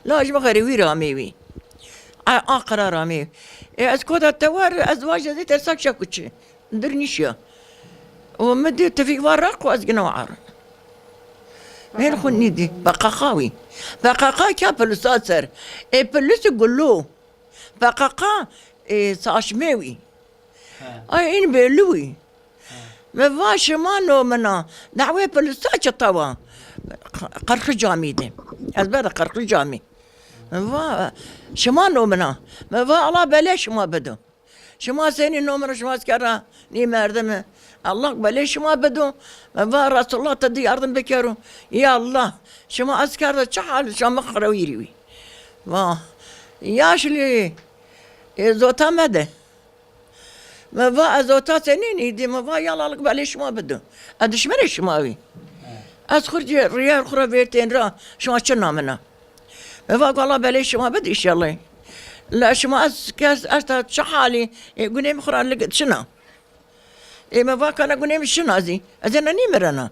لا اجمع غير رامي آخر رامي از كودا التوار ازواج زي ترساك شاكوتشي درنيشيا ومدي تفيق ورق وازقنا وعار هين خوني دي بقاقاوي بقاقا كا بلوساتر بلوس يقولوا بقاقا ساشميوي اي ان بلوي ما فاش ما نو منا دعوه بلوساتش طوا قرق جامي دي ازبر قرق جامي ما فا شما نو منا ما فا الله بلاش ما بدو شما سيني نومر شما سكرا ني مردم الله بلاش ما بدو ما فا رسول الله تدي أرض بكرو يا الله شما أذكر شحال شما خرويري وا ياش لي زوتا مده ما فا زوتا سنين دي ما فا يلا لك بلاش ما بدو أدش من شماوي أذكر ريال خرا بيرتين را شما شنا منا ما فا والله بلاش ما بدي إن شاء الله لا شما أذكر شحالي يقولي مخرا لقيت شنا ما فا كان أقول مش شنو هذي أنا نيمرنا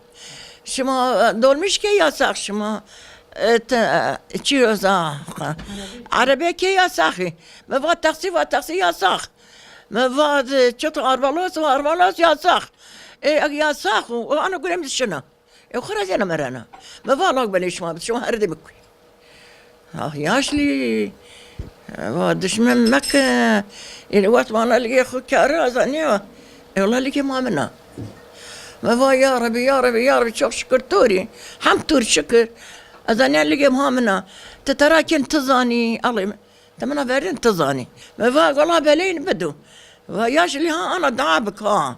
شما دول مش كي ياساخ شما تشيرو زاخ عربية كي ياساخي ما فا تاكسي ياساخ ما فا تشوت أربعة ياساخ ياساخ وأنا أقول مش شنو وخرج أنا مرنا ما فا الله بليش ما بس شو هردي بكوي ياش لي وادش من مكة الوقت ما أنا لقي خو كارا زانية والله لك ما منا ما فا يا ربي يا ربي يا ربي شوف شكرتوري حمتور شكر أذاني لك ما منا تتراكن تزاني الله تمنا بعدين تزاني ما فا والله بلين بدو وياش اللي ها أنا دعابك ها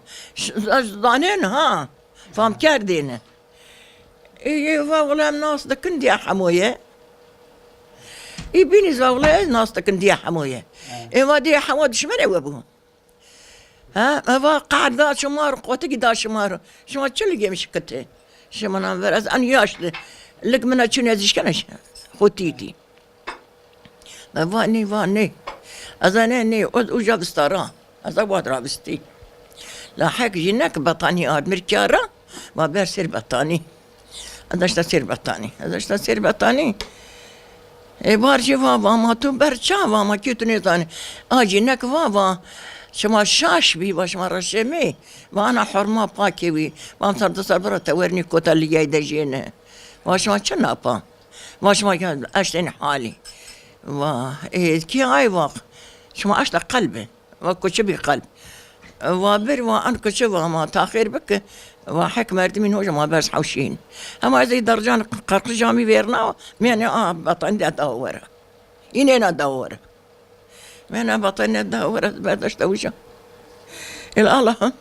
ظانين ها فهم كاردين إيه والله الناس دكن دي حموية يبيني والله الناس دكن دي حموية إيه ما دي حمود شمال وابوه ها ما قاعد ذا شمار قوتك ذا شمار شمار شو اللي جاي مشكته شمار أنا برز أنا ياشله لك من شنو هذيش كناش خوتيتي ما فاني أذاني وجاب ستارا أزود رابستي لا حق جينك بطاني آد مركارة ما بيرسير بطاني هذاش تصير بطاني بارجي بابا ما تو برشا ما كيتني ثاني أجينك بابا شما شاش بي باش مرة شمي وانا حرمة باكيوي وام صار تصبر تورني كوتا اللي جاي دجينا واش ما كنا با واش ما كان اشتن حالي وا إيه كي هاي واق شما اشتى قلبي وكو بي قلب وابر وان كشوا ما تاخير بك وحك مرد من هو ما بس حوشين اما زي درجان قرق جامي بيرنا يعني بطن ادور ينين ادور من بطن ادور بعد اشتوشة الله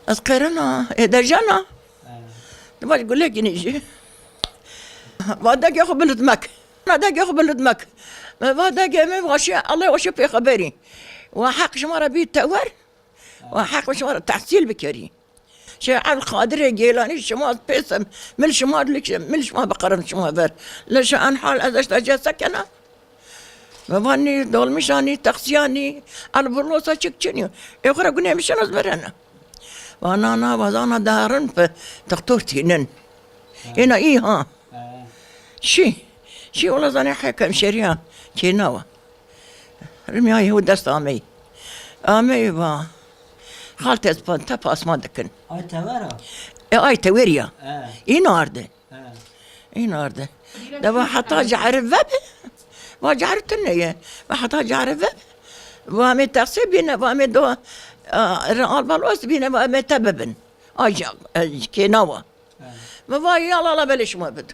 اذكرنا اذا جانا ما تقول لك نيجي بعدك ياخذ بلد مكة بعدك ياخذ بلد مكة بعدك ما بغاش الله وش في خبري وحق شمارة بيت تور وحق شمارة تحصيل بكري شيخ القادر الجيلاني شمال بيسم من شمال لك من شمال بقرن شمال بر ليش أنا حال أزشت أجي سكنة مباني دول مشاني تقسياني على برلوسا شكشنيو يخرج قني مش أنا زبرنا وانا وزانا دارن في تختورتي نن هنا إيه ها شي والله زاني حكم شريان شي نوا رمي هو دست آمي با خالتي اسبان تباس ما دكن اي تورا اي توريا اي نارده دابا حطا جعر الباب وجعر التنية وحطا جعر الباب وامي تقسي بينا وامي دو رقال بالوس بينا وامي تببن اي كي نوا ما فا يلا لا بلش ما بد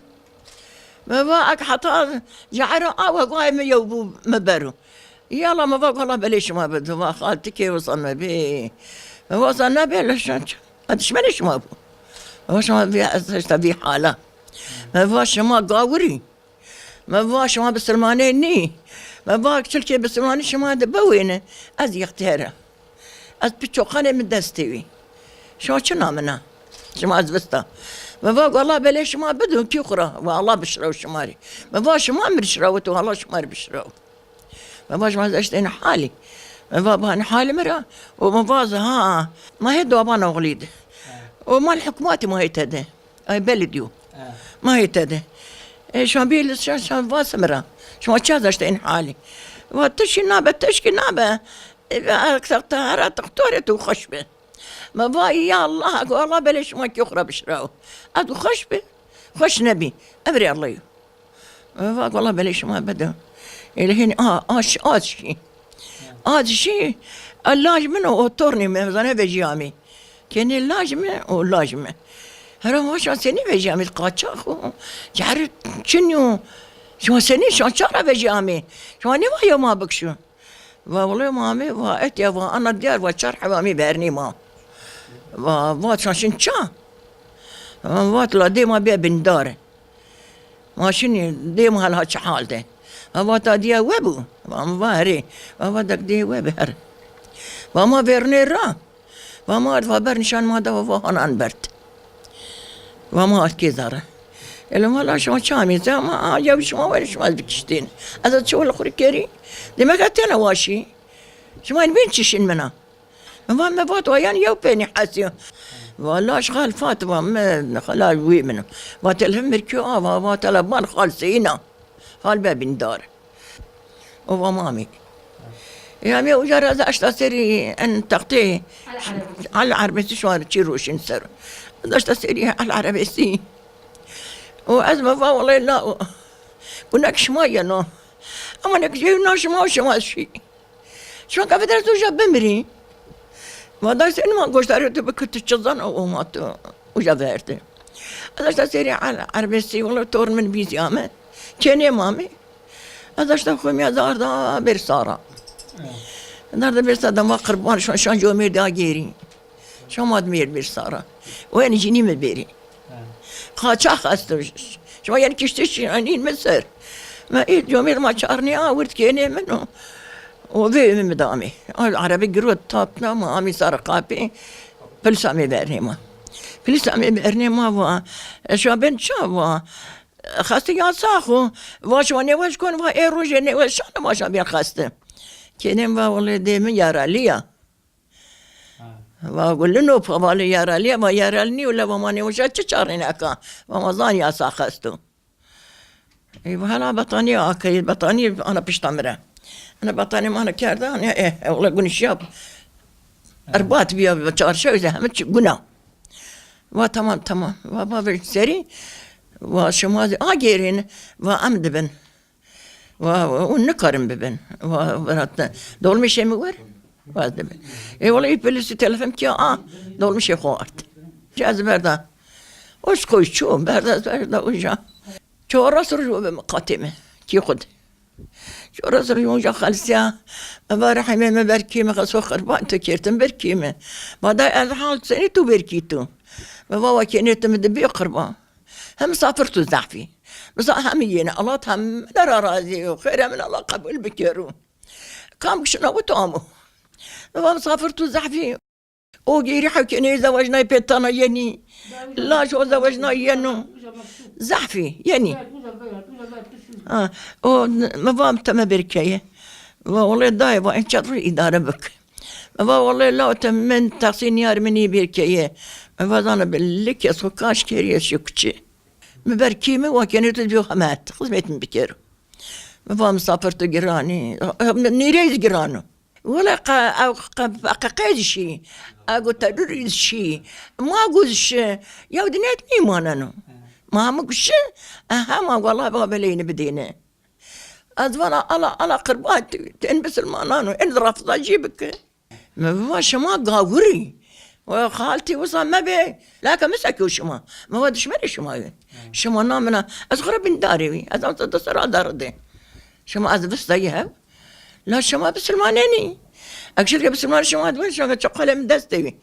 ما فاك حطا جعر وقاي ميوبو مبرو يلا ما فاك والله بلش ما بد ما خالتي كي وصلنا بيه وصلنا بيه لشانش ادش ماليش ما بو واش ما بيه تبي حاله ما فاش ما قاوري ما فاش ما بسلمانيني ما فاك شلكي بسلماني شما دبوينه از يختاره از بتشوقاني من دستوي شو شنا منا شما از بستا ما فاك والله بلش ما بدو كي اخرى والله بشراو شماري ما فاش ما امر شراوته والله شماري بشراو ما فاش ما اشتين حالي ما فاش حالي مرة وما فاز ها ما هي دوابانا وغليد وما الحكومات ما هي تده اي بلديو ما هي تده شو بيل شو واسمرة شو تشازشت إن حالي وتشي نابة تشكي نابة أكثر طهارات تختارت وخشبة ما باي يا الله والله بلاش ما يخرب شراو أدو خشبة خش نبي أمري الله ما والله بلاش ما بدأ اللي هنا شيء اللاج منه وطورني من زنا بجامي كان اللاج منه واللاج منه هرا ما شو سني بجامي القاچاخو جارت شنو شو سني شو شارع بجامي شو أنا ويا ما بكشو والله مامي وأتي وأنا ديار وشرح مامي بيرني ما وات شاشين شا وات لا دي ما بيا بنداره ماشيني دي ما هالها حالته وات دي وبو ما باري وات دي وبهر وما بيرني را وما برني شان ما دوا وهان أنبرت وما كذا اللي ما لا شو شامي زي ما جابش ما ولا شو ما بتشتين هذا شو الأخر كري دي ما قلت أنا واشي شو ما نبينش منا ما فات ويان يو بيني حاسيو والله شغال فاطمة ما خلال وي منه فات الهم مركوا فات لبان خال سينا خال باب دار ومامي يا مي وجرى ذا أشتا سري أن تغطيه على العربية شو تشيروش نسر ذا أشتا سري على العربية وأزمة فا والله لا كناك شمايا نو أما نك جينا شما شي شو كيف درتو جاب بمري ما دايس إن ما قشتاري تبكت تشزان أو ما تو وجابرته هذا أشتا سري على العربية والله تور من بيزي أما كيني مامي هذا أشتا خومي دار دا برسارة دار دا برسارة ما قربان شان جو مير دا جيري شو ما دمير برسارة وين جيني مبيري خاطش أستوش شو يعني كشتش يعني مسر ما إيد جميل ما شارني ورد كيني منه وذي من مدامي العربي جرود طابنا ما عمي صار قابي فلسامي برنيما شو بنت شو خاستي يا صاحو واش واني واش كون وا ايروجيني واش انا ما شابي خاسته كيني ما والله ديما يرى ليا وأقول له فبالي يرى لي ما يرى ولا ماني وش تشارني أكا وما ظاني أساخستو يبقى أنا بطاني أكيد بطاني أنا بشتمره أنا بطاني ما أنا كارده أنا إيه والله قولي شاب أربات بيا بشار شو إذا همتش قنا وتمام وبابا سري وشمازي أجيرين وأمدبن ونكرم ببن وبرات دول مش مور وازدب إيه والله يبلس تلفم كيا دول مش خوارت جاز بردا وش كوي شو بردا وجا شو راس رجوا بمقاتمه كي خد شو راس رجوا جا خالسيا مبارح ما بركي ما خسوا خربان تكيرتم بركي ما دا الحال سنتو بركيتو بابا كنت مدبي قربان هم سافرت الزحفي بس همينا الله هم نرى راضي وخير من الله قبل بكيرو كم شنو وتامو بابا سافرت الزحفي وجيري حكيني زوجنا بيتنا يني لا شو زوجنا ينو زحفي يني ما فهم تم بركيه والله دايب وإن شاطر إدارة بك ما والله لا تمن تحسين يار مني بركيه ما فضانا باللك يسوكاش كيري شكتشي مبركيمه وكانت الجو خمات خدمت من بكير ما فهم سافرت جيراني نيريز جيرانو ولا قايد شيء أقول تدري شيء ما أقول شيء يا ودنيتني ما أنا ما أقول شيء أهم والله بقبلين بدينا أزوانا على قربات تنبس المانانو إن رفض أجيبك ما شما قاوري وخالتي وصل ما بي لكن مسكي وشما ما ودش مري شما نامنا أصغر بن داري أزم تصير دار دي شما أزبس ضيها لا شما بسلمانيني أكشر بسلمان شما دول شما تشقل من دستي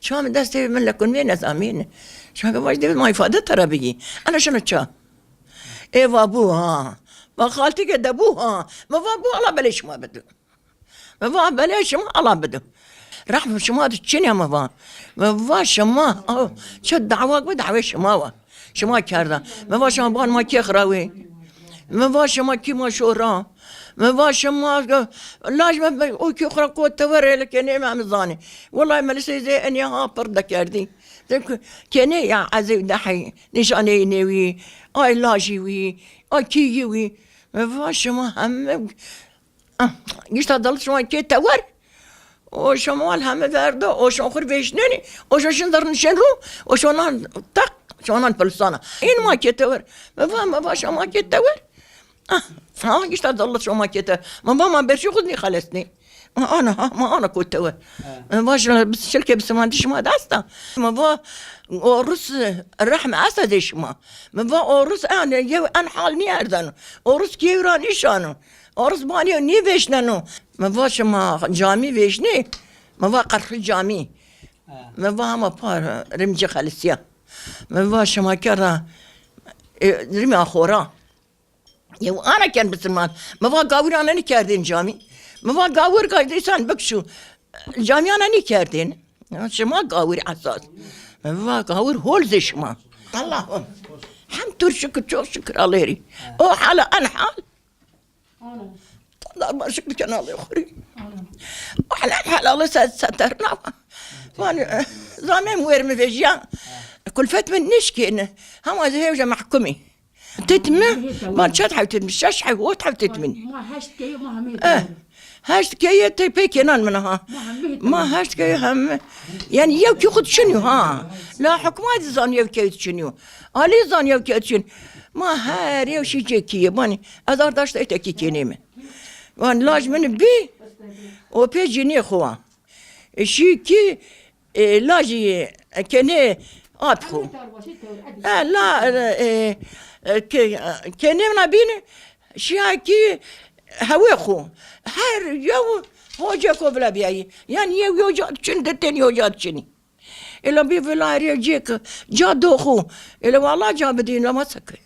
شما من دستي من لكن وين أزامين شما واش دي ما يفادة ترى بيجي أنا شنو تشا إيه وابوها ما خالتي قد أبوها ما وابوها الله بلاش ما بدو ما بلاش ما الله بدو راح شما تشيني ما فا شما شو دعواك بدعوة شما كاردا ما فا شما بان ما كي خراوي ما فا شما كي ما شورا ما فاش ما لاش ما اوكي اخرى قوة توري لك اني ما مزاني والله ما لسي زي اني ها بردك يردي كني يا عزيز دحي نشاني نوي اي لاجيوي اي كيوي فاش ما هم قشت ضل شوي كي تور وشمال هم برده وشو اخر بيشنني وشو شندر نشنرو وشو نان طق شو نان فلسانه إن ما كي تور ما باش ما كي تور قشت ضل شو ما كي تور ما برشي خذني خلصني ما أنا كنت توا باش بس شركة بس ما عنديش ما داستا ما با أورس الرحمة أسدش ما با أورس أنا حال نيردن أورس كيراني شانو أورس بانيو ني بيشنانو ما باش ما جامي بيشني ما با قرخ الجامي ما با ما بار رمجي خالسيا ما باش ما كرا رمي أخورا يو أنا كان بسلمان ما با قاور أنا نكردين جامي ما قاور قاعد إنسان بكشو الجامعة أنا نكردين شما قاور عساس ما قاور هول زي شما اللهم حمد شكر شكر الله يري أو حالة أنا حال الله ما شكر كان الله يخري وحلا حال الله سترنا وانا زمان ويرمي في جيان كل فات من نشكي إنه هم زي محكومي تتمه ما تشطح وتتمشاش حيوت تتمن ما هشت كي ما هميت هاشت كي تبيكنان منها ما هاشت كي هم يعني يوكي خد شنو ها لا حكومات زان يوكي شنو علي زان يوكي شنو ما هاري وشي جيكي باني ازار داشت ايتكي كينيمه وان لاج من بي وبيجيني خوا شي كي لاجي كني ابخو لا كني نبيني شي كي هواخو هر يو هو جاكو بلا بياي يعني يو جات شن دتين يو جات شني إلا بي فلاري جيك جا دوخو إلا والله جا بدين لما سكر